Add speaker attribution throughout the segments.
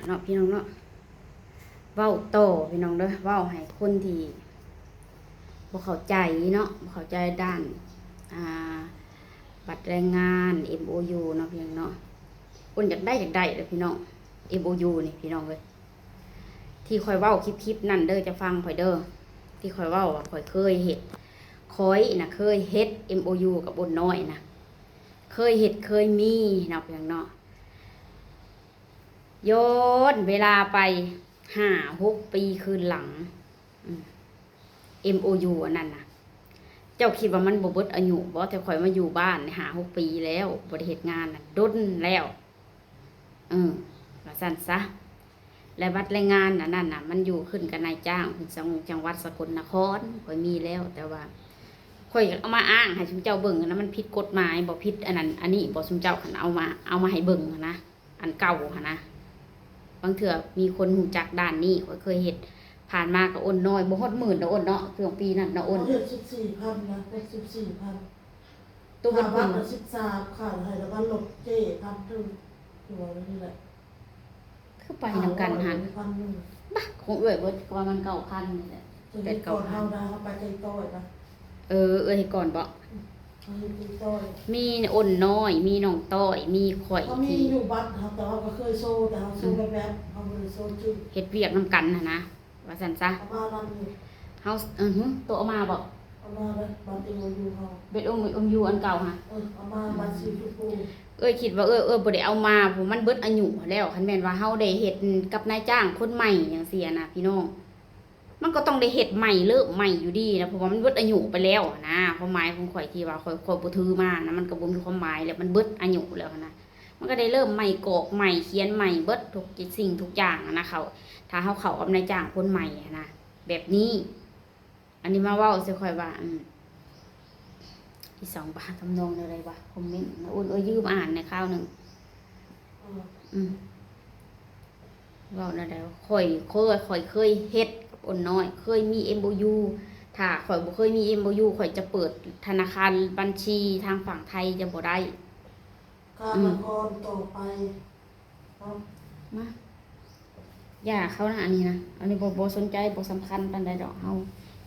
Speaker 1: เนาะพี่น้องเนาะเว้าโตพี่น้องเด้อเว้าให้คนที่บ่เข้าใจเนาะบ่เข้าใจด้านอ่าบัตรแรงงาน MOU เนาะพี่น้องเนาะคนอยากได้เด้อพี่น้อง MOU นี่พี่น้องเว้ยที่ข่อยเว้าคลิปนั่นเด้อจะฟังข่อยเด้อที่ข่อยเว้าว่าข่อยเคยเฮ็ดข่อยน่ะเคยเฮ็ด MOU กับอ้นน้อยนะเคยเฮ็ดเคยมีเนาะพี่น้องเนาะย้อนเวลาไป5-6 ปีคืนหลังMOU อันนั้นนะเจ้าคิดว่ามันบ่เบิดอายุบ่แต่ข่อยมาอยู่บ้าน5-6 ปีแล้วบ่ได้เฮ็ดงานน่ะดนแล้วว่าซั่นซะและบัตรแรงงานนั่นน่ะมันอยู่ขึ้นกับนายจ้างขึ้นจังหวัดสกลนครข่อยมีแล้วแต่ว่าข่อยเอามาอ้างให้ชุมเจ้าเบิ่งนะมันผิดกฎหมายบ่ผิดอันนั้นอันนี้บ่ชุมเจ้าคันเอามาให้เบิ่งนะอันเก่าหั่นนะบางเถื่อมีคนหูจักด้านนี้ข่อยเคยเฮ็ดผ่านมากับอ้นน้อยบ่ฮอด10,000นะอ้นเนาะช่วงปีนั้นนะอ้น
Speaker 2: เฮ็ด14,000นะได้14,000
Speaker 1: ตัวเพิ่น
Speaker 2: บ้านละ13ค่าให้แล้วก็ลบเจ้พันถึงตัวนี่แหละ
Speaker 1: คือไปนำกันหั่นบ้าคงเอ้ยเบิดว่ามัน9,000นี่แหละ
Speaker 2: เป็ดก่อนเฮานะเฮาไปใจต้อยนะ
Speaker 1: เอ้ยก่อนบ่มีอ้นน้อยมีน้องต้อยมีข่อย
Speaker 2: เขามีอยู่บัตรครับแต่ว่าก็เคยโซ่แต่เขาโซ่แบบเขาบ่ได้โซ่จริง
Speaker 1: เฮ็ดเวียกนำกันนะว่าซั่นซะ
Speaker 2: เอามานั่นอยู่
Speaker 1: เฮาตัวเอามาบ่
Speaker 2: เอามาเลยบัตรอยู่เฮา
Speaker 1: เบ็ดอยู่อันเก่าฮะ
Speaker 2: เอามาบัตรสีชมพู
Speaker 1: คิดว่าบ่ได้เอามาเพราะมันเบิดอายุแล้วคันแม่นว่าเฮาได้เฮ็ดกับนายจ้างคนใหม่จังซี่นะพี่น้องมันก็ต้องได้เฮ็ดใหม่เริ่มใหม่อยู่ดีนะเพราะว่ามันเบิดอายุไปแล้วนะความหมายของข่อยที่ว่าข่อยบ่ถือมานะมันก็บ่มีความหมายแล้วมันเบิดอายุแล้วนะมันก็ได้เริ่มใหม่กรอกใหม่เขียนใหม่เบิดทุกสิ่งทุกอย่างนะเขาถ้าเฮาเข้ากับนายจ้างคนใหม่นะแบบนี้อันนี้มาเว้าสิค่อยว่าที่2 บาททำนองอะไรวะคอมเมนต์นะอ้นยืมอ่านในคราวนึงเว้านั่นแหละข่อยเคยเฮ็ดอ้นน้อยเคยมี MOU ถ้าข่อยบ่เคยมี MOU ข่อยจะเปิดธนาคารบัญชีทางฝั่งไทยจะบ่ได้
Speaker 2: การละครต่อไป
Speaker 1: มาอย่าเขานะอันนี้นะอันนี้บ่สนใจบ่สำคัญปานใดดอกเฮา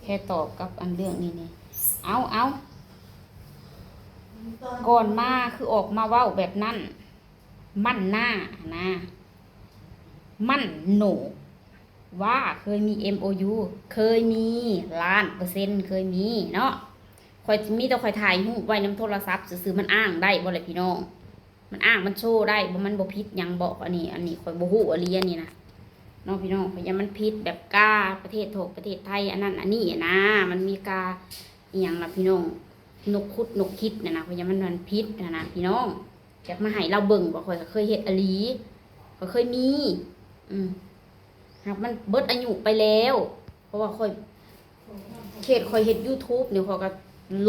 Speaker 1: แค่ตอบกับอันเรื่องนี้เอาก่อนมาคือออกมาเว้าแบบนั้นมั่นหน้านะมั่นโหนว่าเคยมี MOU เคยมี1,000,000%เคยมีเนาะข่อยมีแต่ข่อยถ่ายรูปไว้นำโทรศัพท์ซื่อๆมันอ้างได้บ่ล่ะพี่น้องมันอ้างมันโชว์ได้บ่มันบ่ผิดหยังบ่อันนี้ข่อยบ่ฮู้อันนี้นี่นะน้องพี่น้องข่อยยังมันผิดแบบกาประเทศประเทศไทยอันนั้นอันนี้นะมันมีกาอีหยังล่ะพี่น้องนกคุดนกคิดนะข่อยยังมันผิดนะพี่น้องอยากมาให้เราเบิ่งบ่ข่อยก็เคยเฮ็ดอลีข่อยเคยมีหากมันเบิดอายุไปแล้วเพราะว่าค่อยเฮ็ด YouTube เนี่ยเขาก็โ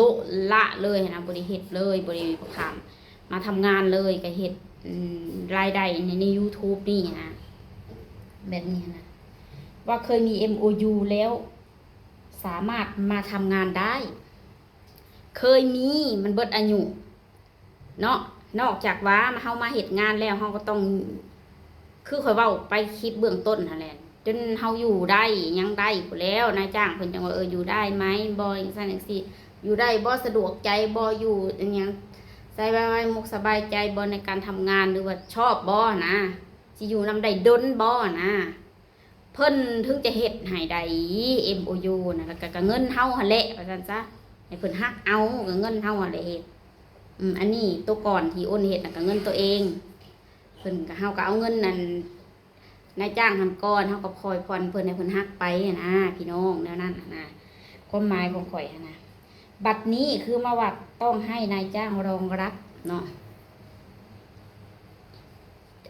Speaker 1: ละเลยนะบ่ได้เฮ็ดเลยบ่ได้ทำมาทำงานเลยก็เฮ็ดรายได้ใน YouTube นี่นะแบบนี้นะว่าเคยมี MOU แล้วสามารถมาทำงานได้เคยมีมันเบิดอายุเนาะนอกจากว่าเฮามาเฮ็ดงานแล้วเฮาก็ต้องคือข่อยเว้าไปคลิปเบื้องต้นนั่นแหละจนเฮาอยู่ได้ยังได้พู่นแล้วนายจ้างเพิ่นจังว่าอยู่ได้ไหมบ่จังซั่นจังซี่อยู่ได้บ่สะดวกใจบ่อยู่อันหยังใส่ไว้มุกสบายใจบ่ในการทำงานหรือว่าชอบบ่นะสิอยู่นำได้ดนบ่นะเพิ่นถึงจะเฮ็ดให้ได้ MOU นะก็เงินเฮาหั่นแหละว่าซั่นซะให้เพิ่นฮักเอาก็เงินเฮาหั่นแหละเฮ็ดอันนี้ตัวก่อนที่อ้นเฮ็ดน่ะก็เงินตัวเองเพิ่นก็เฮาก็เอาเงินนั่นนายจ้างหันก้อนเฮาก็คอยผ่อนเพิ่นให้เพิ่นฮักไปนะพี่น้องแนวนั้นนะความหมายของข่อยนะบัดนี้คือมาว่าต้องให้นายจ้างรองรับเนาะ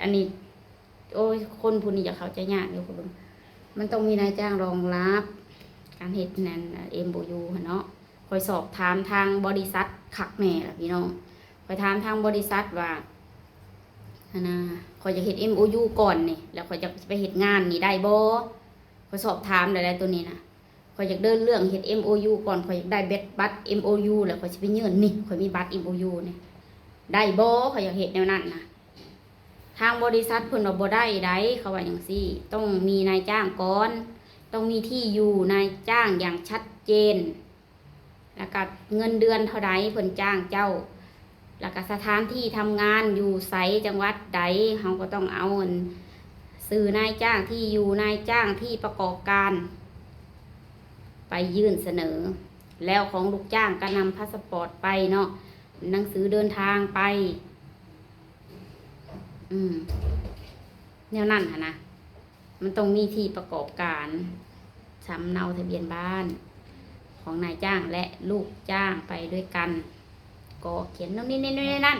Speaker 1: อันนี้โอ้ยคนผู้นี้จะเข้าใจยากอยู่คุณลุงมันต้องมีนายจ้างรองรับการเฮ็ดนั่นMOU เนาะคอยสอบถามทางบริษัทคักแม่ล่ะพี่น้องคอยถามทางบริษัทว่าข่อยจะเฮ็ด MOU ก่อนนี่แล้วข่อยจะไปเฮ็ดงานนี่ได้บ่ข่อยสอบถามได้ตัวนี้นะข่อยอยากเดินเรื่องเฮ็ด MOU ก่อนข่อยอยากได้บัตร MOU แล้วข่อยสิไปยื่นนี่ข่อยมีบัตร MOU นี่ได้บ่ข่อยอยากเฮ็ดแนวนั้นนะ ทางบริษัทเพิ่นว่าบ่ได้ไดเขาว่าจังซี่ต้องมีนายจ้างก่อนต้องมีที่อยู่นายจ้างอย่างชัดเจนแล้วก็เงินเดือนเท่าใดเพิ่นจ้างเจ้าแล้วก็สถานที่ทำงานอยู่ไสจังหวัดใดเฮาก็ต้องเอาเงินสื่อนายจ้างที่อยู่นายจ้างที่ประกอบการไปยื่นเสนอแล้วของลูกจ้างก็นำพาสปอร์ตไปเนาะหนังสือเดินทางไปแนวนั่นค่ะนะมันต้องมีที่ประกอบการสำเนาทะเบียนบ้านของนายจ้างและลูกจ้างไปด้วยกันก็เขียนตรงนี้นี่นั่น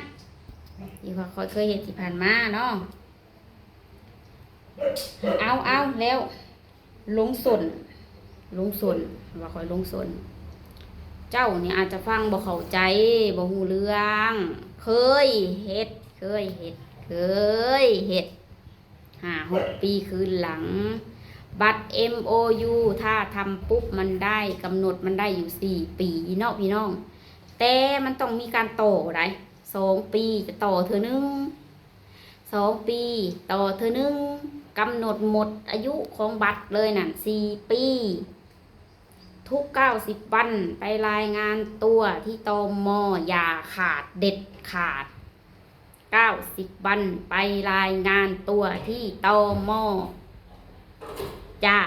Speaker 1: ที่ว่าเคยเห็นที่ผ่านมาเนาะเอาแล้วลงส่วนว่าคอยลงส่วนเจ้าเนี่ยอาจจะฟังบ่เข้าใจบ่ฮู้เรื่องเคยเฮ็ด5-6 ปีคืนหลังบัตร MOU ถ้าทำปุ๊บมันได้กำหนดมันได้อยู่4 ปีเนาะพี่น้องแต่มันต้องมีการต่อได้2 ปีจะต่อเธอนึง2 ปีต่อเธอนึงกำหนดหมดอายุของบัตรเลยนั่น4 ปีทุก90 วันไปรายงานตัวที่ตม.อย่าขาดเด็ดขาด90 วันไปรายงานตัวที่ตม.จ้า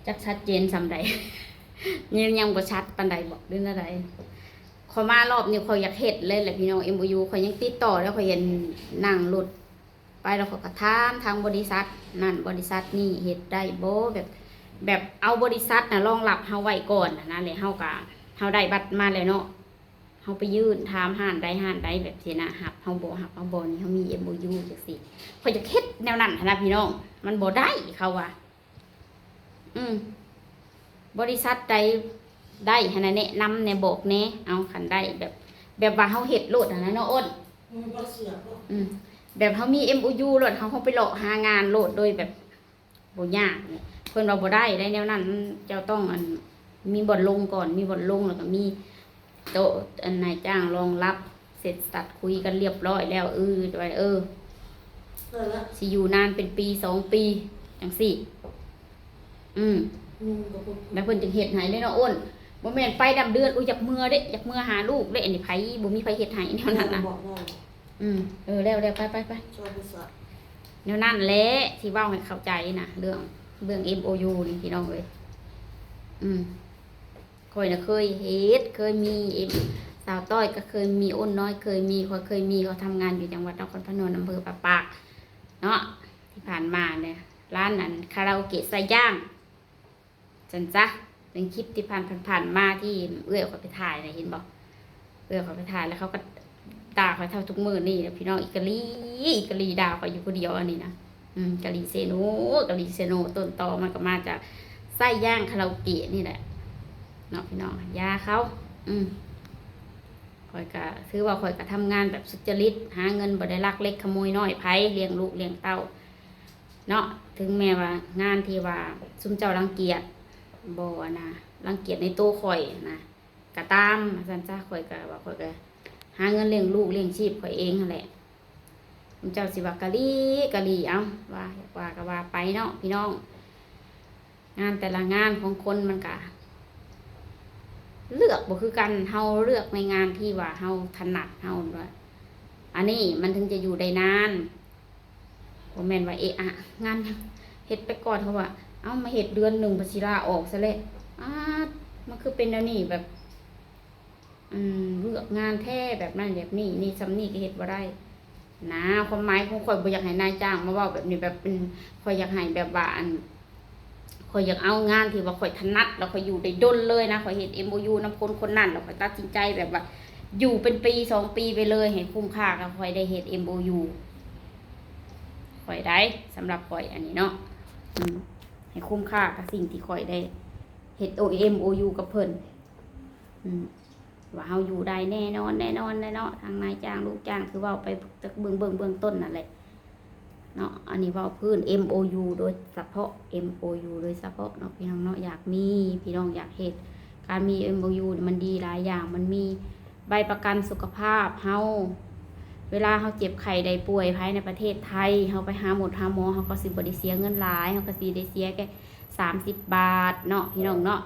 Speaker 1: จักชัดเจนสำใด ยังบ่ชัดปานใดบอกเรื่องอะไรขอมารอบนี้ขอยอยากเฮ็ดเลยแหละพี่น้อง MOU ขอยยังติดต่อแล้วขอยเห็นนั่งรถไปแล้วขอยก็ถามทางบริษัทนั่นบริษัทนี่เฮ็ดได้บ่แบบเอาบริษัทน่ะรองรับเฮาไว้ก่อนนะเลยเฮาได้บัตรมาแล้วเนาะเฮาไปยื่นถามห้านใดแบบสินะหับเฮาบ่นี่เฮามี MOU จังซี่ข่อยจะเฮ็ดแนวนั้นนะพี่น้องมันบ่ได้เขาว่าบริษัทใดได้หั่นน่ะแนะนำแน่บอกแน่เอาคันได้แบบว่าเฮาเฮ็ดโลดนะเนาะอ้น
Speaker 2: บ่เสียบ่
Speaker 1: แบบเฮามี MOU โลดเฮาไปเลาะหางานโลดโดยแบบบ่ยากเพิ่นว่าบ่ได้แนวนั้นเจ้าต้องมีบ่อนลงก่อนมีบ่อนลงแล้วก็มีโต๊ะนายจ้างรองรับเสร็จสัดคุยกันเรียบร้อยแล้วด้วยสิอยู่นานเป็นปี2 ปีจังซี่แล้วเพิ่นจึงเฮ็ดให้เลยเนาะอ้นบ่แม่นไปดำเดือนอยากเมื่อเด้อยากเมื่อหาลูกเด้อันนี้ไผบ่มีไผเฮ็ดให้แนวนั้นน่ะแล้วไปแนวนั้นแหละที่เว้าให้เข้าใจนะเรื่อง MOU นี่พี่น้องเอ้ยข้อยน่ะเคยเฮ็ดเคยมีสาวต้อยก็เคยมีอ้นน้อยเคยมีข้อยเคยมีเขาทำงานอยู่จังหวัดนครพนมอำเภอปะปากเนาะที่ผ่านมาเนี่ยร้านนั้นคาราโอเกะไส้ย่างจันจ้ะเป็นคลิปที่ผ่านมาที่เอื้อยข้อยไปถ่ายนะเห็นบ่เอื้อยข้อยไปถ่ายแล้วเขาก็ด่าข้อยเท่าทุกมื้อนี่พี่น้องอิกาลีด่าข้อยอยู่คนเดียวอันนี้นะกะลีเซโนต้นตอมันก็มาจากไส้ย่างคาราโอเกะนี่แหละเนาะพี่น้องยาเขาข่อยก็ถือว่าข่อยก็ทำงานแบบสุจริตหาเงินบ่ได้ลักเล็กขโมยน้อยไผเลี้ยงลูกเลี้ยงเต้าเนาะถึงแม้ว่างานที่ว่าซุมเจ้ารังเกียจบ่นะรังเกียจในตัวข่อยนะก็ตามซั่นจ้ะข่อยก็ว่าข่อยก็หาเงินเลี้ยงลูกเลี้ยงชีพข่อยเองนั่นแหละซุมเจ้าสิว่ากะลีเอาว่าก็ว่าไปเนาะพี่น้องงานแต่ละงานของคนมันก็เลือกบ่คือกันเฮาเลือกในงานที่ว่าเฮาถนัดเฮาด้วยอันนี้มันถึงจะอยู่ได้นานบ่แม่นว่าอะงานเฮ็ดไปก่อนเขาว่าเอ้ามาเฮ็ดเดือนหนึ่งบ่สิลาออกซะแล้วมันคือเป็นแนวนี้แบบเลือกงานแท้แบบนั้นแบบนี้นี่ซำนี้ก็เฮ็ดบ่ได้นะความหมายของข่อยบ่อยากให้นายจ้างมาเว้าแบบนี้แบบเป็นข่อยอยากให้แบบว่าข่อยอยากเอางานที่ว่าข่อยถนัดแล้วข่อยอยู่ได้ดนเลยนะข่อยเฮ็ด MOU นำคนนั้นแล้วข่อยตัดสินใจแบบว่าอยู่เป็นปี2 ปีไปเลยให้คุ้มค่ากับข่อยได้เฮ็ด MOU ข่อยได้สำหรับข่อยอันนี้เนาะให้คุ้มค่ากับสิ่งที่ข่อยได้เฮ็ด MOU กับเพิ่นว่าเฮาอยู่ได้แน่นอนเนาะทางนายจ้างลูกจ้างคือเว้าไปเบื้องต้นนั่นแหละเนาะอันนี้เว้าพื้น MOU โดยเฉพาะ MOU โดยเฉพาะเนาะพี่น้องเนาะอยากมีพี่น้องอยากเฮ็ดการมี MOU มันดีหลายอย่างมันมีใบประกันสุขภาพเฮา เวลาเขาเจ็บไข้ได้ป่วยภายในประเทศไทยเขาไปหาหมอเขาก็สิบ่ได้เสียเงินหลายเขาก็สิได้เสียแค่30 บาทเนาะพี่น้องเนาะ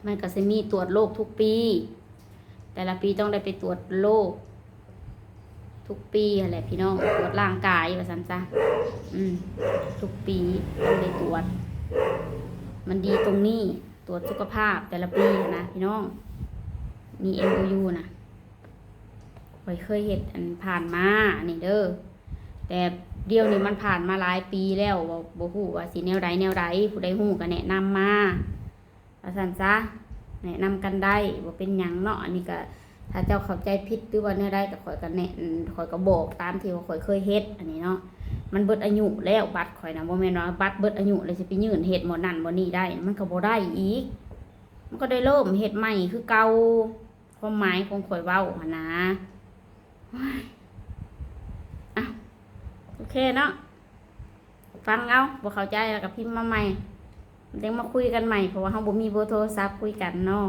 Speaker 1: มันก็สิมีตรวจโรคทุกปี แต่ละปีต้องได้ไปตรวจโรคทุกปีอะไรพี่น้องตรวจร่างกายว่าซั่นซะทุกปีต้องได้ตรวจ มันดีตรงนี้ตรวจสุขภาพแต่ละปีนะพี่น้องมี MOU นะเคยเห็นอันผ่านมานี่เด้อแต่เดี๋ยวนี้มันผ่านมาหลายปีแล้วบ่ฮู้ว่าสิแนวใดผู้ใดฮู้ก็แนะนำมาว่าซั่นซะแนะนำกันได้บ่เป็นหยังเนาะอันนี้ก็ถ้าเจ้าเข้าใจผิดหรือว่าแนวใดก็ข่อยก็ข่อยก็บอกตามที่ว่าข่อยเคยเฮ็ดอันนี้เนาะมันเบิดอายุแล้วบัตรข่อยนะบ่แม่นว่าบัตรเบิดอายุเลยสิไปยื่นเฮ็ดหมดนั่นบ่นี่ได้มันก็บ่ได้อีกมันก็ได้เริ่มเฮ็ดใหม่คือเก่าความหมายของข่อยเว้าหั่นนะอ่ะโอเคเนาะฟังเอาบ่เข้าใจแล้วก็พิมพ์มาใหม่เดี๋ยวมาคุยกันใหม่เพราะว่าเฮาบ่มีเบอร์โทรศัพท์คุยกันเนาะ